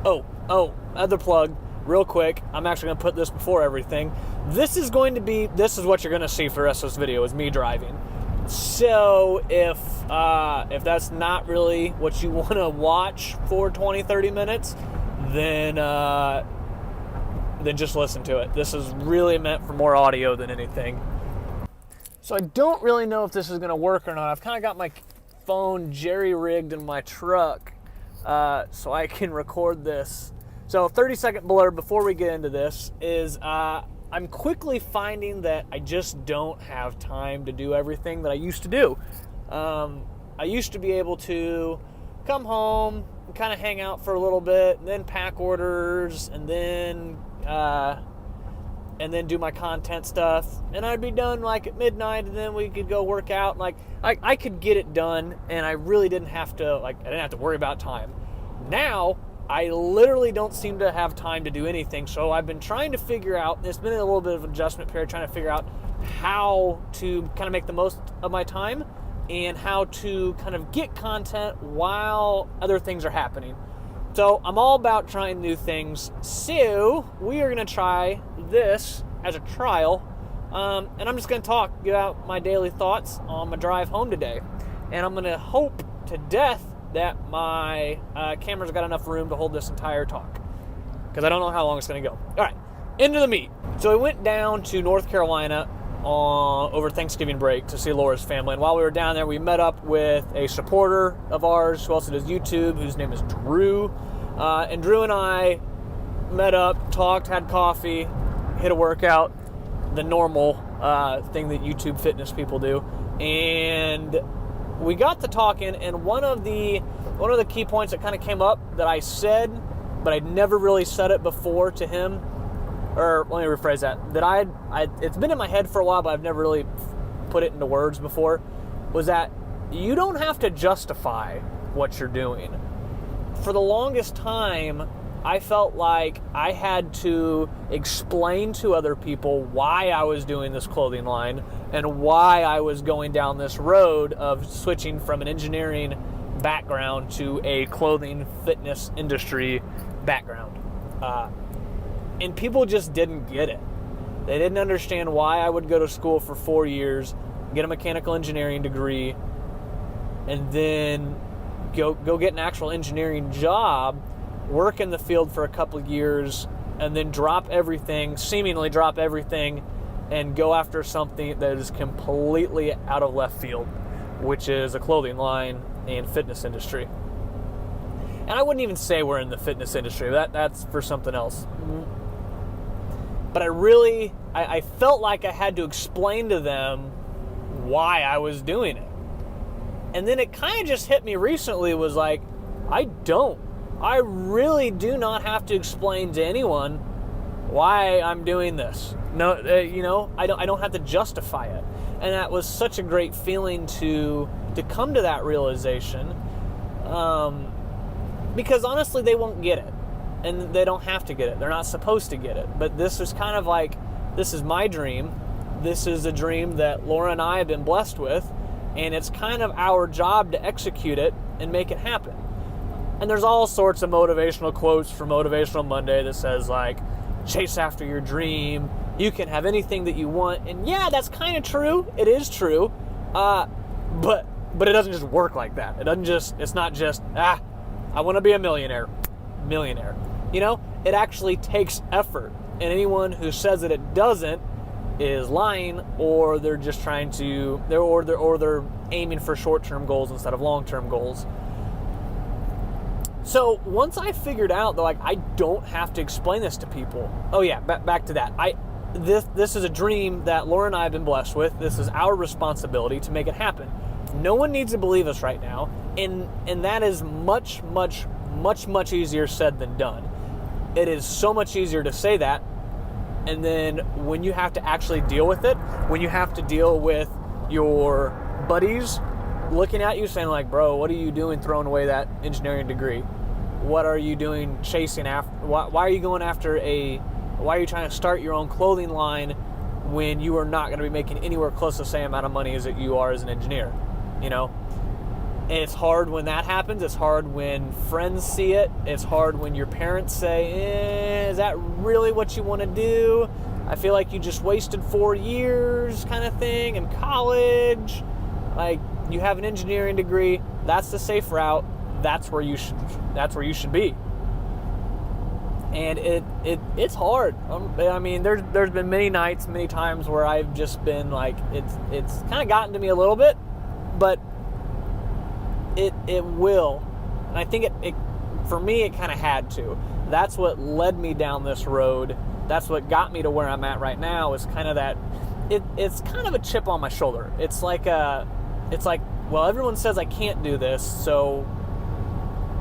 Other plug, real quick. I'm actually going to put this before everything. This is what you're going to see for the rest of this video, is me driving. So if that's not really what you want to watch for 20-30 minutes, then just listen to it. This is really meant for more audio than anything. So I don't really know if this is going to work or not. I've kind of got my phone jerry-rigged in my truck so I can record this. So 30-second blurb before we get into this is I'm quickly finding that I just don't have time to do everything that I used to do. I used to be able to come home and kind of hang out for a little bit, and then pack orders, and then do my content stuff, and I'd be done like at midnight, and then we could go work out. Like I could get it done, and I really didn't have to worry about time. Now I literally don't seem to have time to do anything, so I've been trying to figure out, it's been a little bit of an adjustment period, trying to figure out how to kind of make the most of my time and how to kind of get content while other things are happening. So I'm all about trying new things. So we are going to try this as a trial, and I'm just going to talk about my daily thoughts on my drive home today. And I'm going to hope to death that my camera's got enough room to hold this entire talk, because I don't know how long it's going to go. All right, into the meat. So we went down to North Carolina over Thanksgiving break to see Laura's family, and while we were down there, we met up with a supporter of ours who also does YouTube, whose name is Drew. And Drew and I met up, talked, had coffee, hit a workout, the normal thing that YouTube fitness people do, and we got to talking, and one of the key points that kind of came up that I said, but I'd never really said it before to him, or let me rephrase that it's been in my head for a while, but I've never really put it into words before, was that you don't have to justify what you're doing. For the longest time, I felt like I had to explain to other people why I was doing this clothing line and why I was going down this road of switching from an engineering background to a clothing fitness industry background. And people just didn't get it. They didn't understand why I would go to school for 4 years, get a mechanical engineering degree, and then go get an actual engineering job, work in the field for a couple of years, and then seemingly drop everything, and go after something that is completely out of left field, which is a clothing line and fitness industry. And I wouldn't even say we're in the fitness industry. That's for something else. But I felt like I had to explain to them why I was doing it. And then it kind of just hit me recently, was like, I really do not have to explain to anyone why I'm doing this. No, I don't have to justify it. And that was such a great feeling to come to that realization, because honestly, they won't get it, and they don't have to get it. They're not supposed to get it. But this is kind of like, this is my dream. This is a dream that Laura and I have been blessed with, and it's kind of our job to execute it and make it happen. And there's all sorts of motivational quotes from Motivational Monday that says, like, chase after your dream, you can have anything that you want. And yeah, that's kind of true. It is true. But it doesn't just work like that. It's not just, I want to be a millionaire. It actually takes effort. And anyone who says that it doesn't is lying, or they're just trying to, they're aiming for short-term goals instead of long-term goals. So once I figured out that, like, I don't have to explain this to people. Oh yeah, back to that. This is a dream that Laura and I have been blessed with. This is our responsibility to make it happen. No one needs to believe us right now, and that is much, much, much, much easier said than done. It is so much easier to say that, and then when you have to actually deal with it, when you have to deal with your buddies looking at you saying, like, bro, what are you doing throwing away that engineering degree? What are you doing chasing after? Why are you going after why are you trying to start your own clothing line when you are not going to be making anywhere close to the same amount of money as that you are as an engineer? It's hard when that happens. It's hard when friends see it. It's hard when your parents say, is that really what you want to do? I feel like you just wasted 4 years kind of thing in college. Like, you have an engineering degree. That's the safe route. That's where you should be. And it's hard. I mean, there's been many nights, many times where I've just been like, it's kind of gotten to me a little bit, but it will. And I think it for me, it kind of had to. That's what led me down this road. That's what got me to where I'm at right now, is kind of that, it's kind of a chip on my shoulder. It's like, well, everyone says I can't do this, so,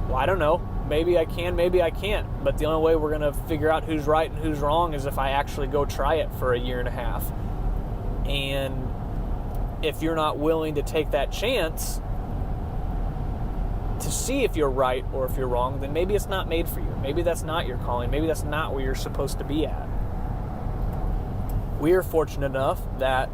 well, I don't know. Maybe I can, maybe I can't. But the only way we're going to figure out who's right and who's wrong is if I actually go try it for a year and a half. And if you're not willing to take that chance to see if you're right or if you're wrong, then maybe it's not made for you. Maybe that's not your calling. Maybe that's not where you're supposed to be at. We are fortunate enough that,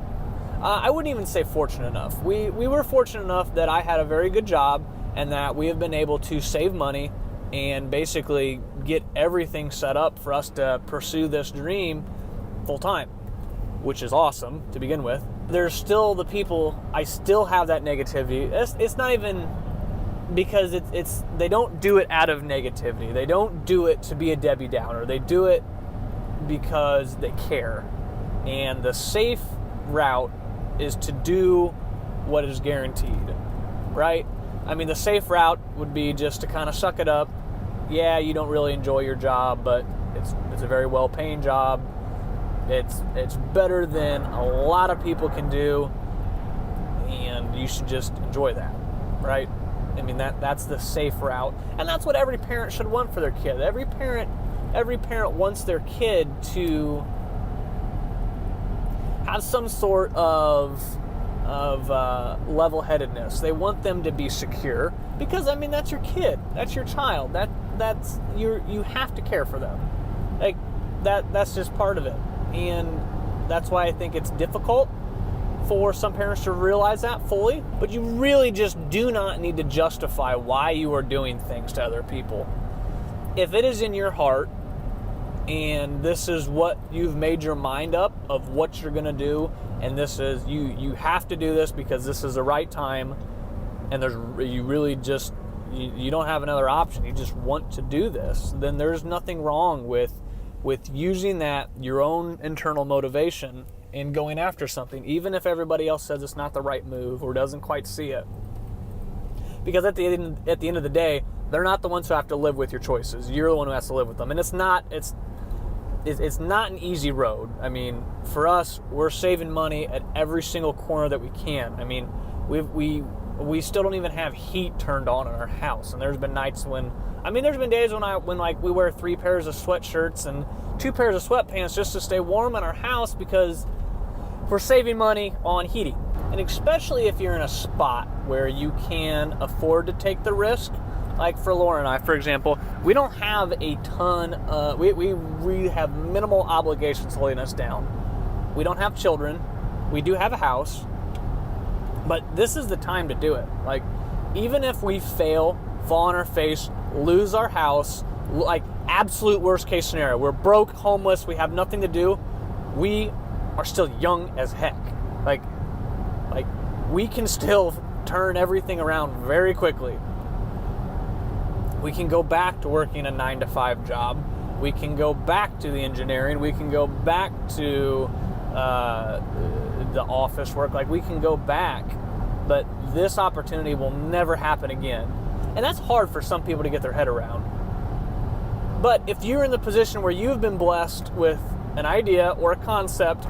I wouldn't even say fortunate enough. We were fortunate enough that I had a very good job and that we have been able to save money and basically get everything set up for us to pursue this dream full time, which is awesome to begin with. There's still the people, I still have that negativity. It's not even because it's they don't do it out of negativity. They don't do it to be a Debbie Downer. They do it because they care. And the safe route is to do what is guaranteed, right? I mean, the safe route would be just to kind of suck it up. Yeah, you don't really enjoy your job, but it's a very well-paying job. It's better than a lot of people can do, and you should just enjoy that, right? I mean, that's the safe route, and that's what every parent should want for their kid. Every parent wants their kid to have some sort of level-headedness. They want them to be secure because, I mean, that's your kid, that's your child. That's you have to care for them. Like that's just part of it, and that's why I think it's difficult for some parents to realize that fully. But you really just do not need to justify why you are doing things to other people. If it is in your heart and this is what you've made your mind up of what you're going to do, and this is you have to do this because this is the right time, and you don't have another option, you just want to do this, then there's nothing wrong with using that, your own internal motivation, and going after something, even if everybody else says it's not the right move or doesn't quite see it. Because at the end of the day, they're not the ones who have to live with your choices. You're the one who has to live with them. And it's not an easy road. I mean, for us, we're saving money at every single corner that we can. I mean, we still don't even have heat turned on in our house. And there's been nights there's been days when we wear 3 pairs of sweatshirts and 2 pairs of sweatpants just to stay warm in our house because we're saving money on heating. And especially if you're in a spot where you can afford to take the risk. Like for Laura and I, for example, we don't have a ton we have minimal obligations holding us down. We don't have children. We do have a house. But this is the time to do it. Like, even if we fail, fall on our face, lose our house, like absolute worst case scenario, we're broke, homeless, we have nothing to do, we are still young as heck. Like we can still turn everything around very quickly. We can go back to working a 9-to-5 job. We can go back to the engineering. We can go back to the office work. Like, we can go back, but this opportunity will never happen again. And that's hard for some people to get their head around. But if you're in the position where you've been blessed with an idea or a concept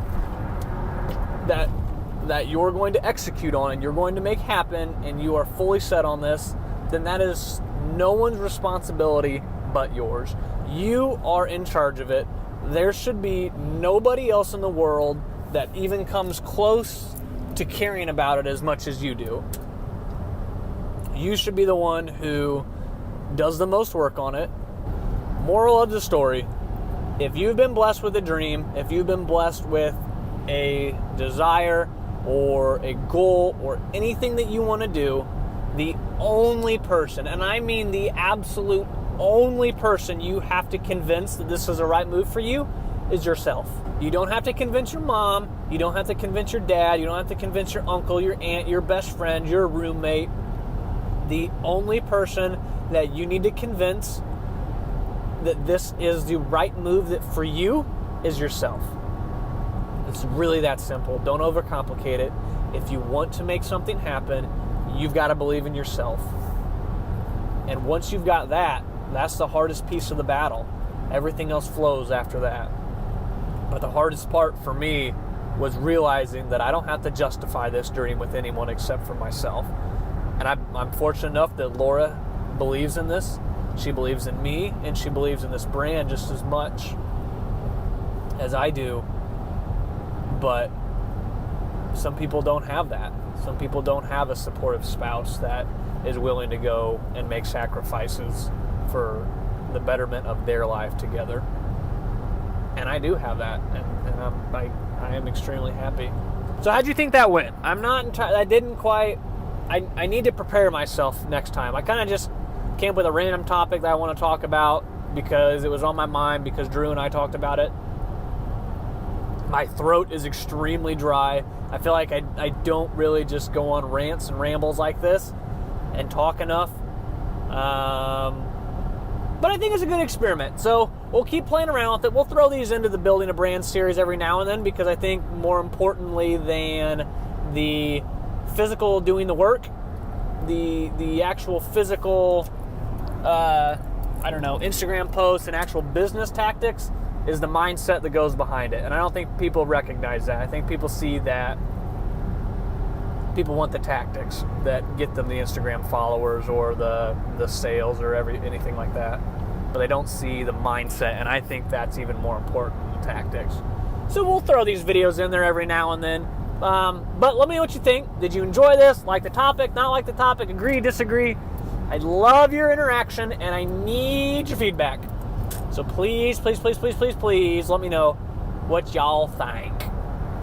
that you're going to execute on and you're going to make happen, and you are fully set on this, then that is no one's responsibility but yours. You are in charge of it. There should be nobody else in the world that even comes close to caring about it as much as you do. You should be the one who does the most work on it. Moral of the story, if you've been blessed with a dream, if you've been blessed with a desire or a goal or anything that you want to do, the only person, and I mean the absolute only person you have to convince that this is the right move for you is yourself. You don't have to convince your mom. You don't have to convince your dad. You don't have to convince your uncle, your aunt, your best friend, your roommate. The only person that you need to convince that this is the right move that for you is yourself. It's really that simple. Don't overcomplicate it. If you want to make something happen, you've got to believe in yourself. And once you've got that, that's the hardest piece of the battle. Everything else flows after that. But the hardest part for me was realizing that I don't have to justify this journey with anyone except for myself. And I'm fortunate enough that Laura believes in this. She believes in me, and she believes in this brand just as much as I do. But some people don't have that. Some people don't have a supportive spouse that is willing to go and make sacrifices for the betterment of their life together. And I do have that, and I am extremely happy. So how'd you think that went? I didn't quite. I need to prepare myself next time. I kind of just came up with a random topic that I want to talk about because it was on my mind because Drew and I talked about it. My throat is extremely dry. I feel like I don't really just go on rants and rambles like this and talk enough. But I think it's a good experiment. So we'll keep playing around with it. We'll throw these into the Building a Brand series every now and then because I think more importantly than the physical doing the work, the actual physical, Instagram posts and actual business tactics is the mindset that goes behind it. And I don't think people recognize that. I think people see that people want the tactics that get them the Instagram followers or the sales or anything like that. But they don't see the mindset, and I think that's even more important than the tactics. So we'll throw these videos in there every now and then. But let me know what you think. Did you enjoy this? Like the topic? Not like the topic? Agree? Disagree? I love your interaction, and I need your feedback. So please, please, please, please, please, please let me know what y'all think.